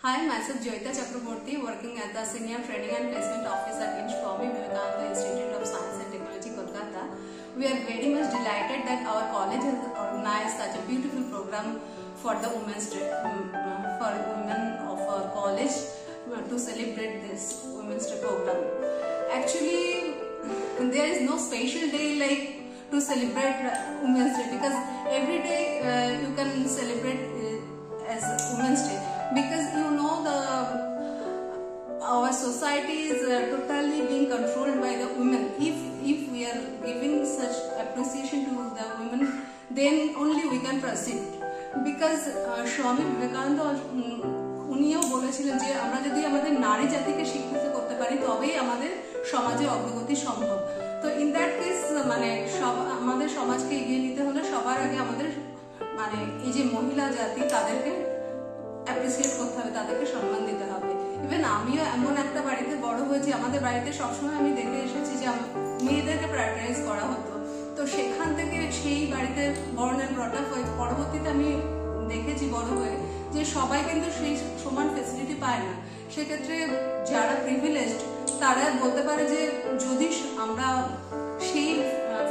Hi, myself Joyita Chakraborty, working as the Senior Training and Placement Officer in Swami Vivekananda Institute of Science and Technology, Kolkata. We are very much delighted that our college has organized such a beautiful program for the for women of our college to celebrate this Women's Day program. Actually, there is no special day like to celebrate Women's Day, because every day you can celebrate as Women's Day, because our society is totally being controlled by the women. If we are giving such appreciation to the women, then only we can proceed. Because Swami Vivekananda উনিও বলেছিলেন যে আমরা যদি আমাদের নারী জাতিকে শিক্ষিত করতে পারি তবেই আমাদের সমাজে অগ্রগতি সম্ভব। তো ইন দ্যাট কেস আমাদের সমাজকে এগিয়ে নিতে হলে সবার আগে আমাদের এই যে মহিলা জাতি তাদেরকে অ্যাপ্রিসিয়েট করতে হবে, তাদেরকে সম্মান দিতে হবে। ইভেন আমিও এমন একটা বাড়িতে বড় হয়েছি, আমাদের বাড়িতে সবসময় আমি দেখে এসেছি যে মেয়েদেরকে প্রায়োরিটাইজ করা হতো। তো সেখান থেকে সেই বাড়িতে বর্ন অ্যান্ড ব্রট আপ হয়ে পরবর্তীতে আমি দেখেছি বড় হয়ে যে সবাই কিন্তু সেই সমান ফেসিলিটি পায় না। সেক্ষেত্রে যারা প্রিভিলেজড তারা বলতে পারে যে যদি আমরা সেই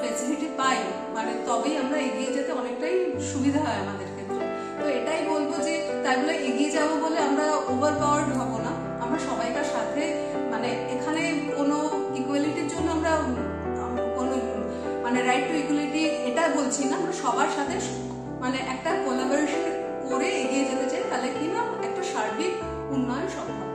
ফেসিলিটি পাই তবেই আমরা এগিয়ে যেতে অনেকটাই সুবিধা হয় আমাদের ক্ষেত্রে। তো এটাই বলবো যে তাই বলে এগিয়ে যাবো বলে আমরা ওভার পাওয়ার্ড হবো না, আমরা সবাইকার সাথে এখানে কোনো ইকুয়ালিটির জন্য আমরা কোনো রাইট টু ইকুয়ালিটি এটা বলছি না, আমরা সবার সাথে একটা কোলাবোরেশন করে এগিয়ে যেতে চাই, তাহলে কিনা একটা সার্বিক উন্নয়ন সম্ভব।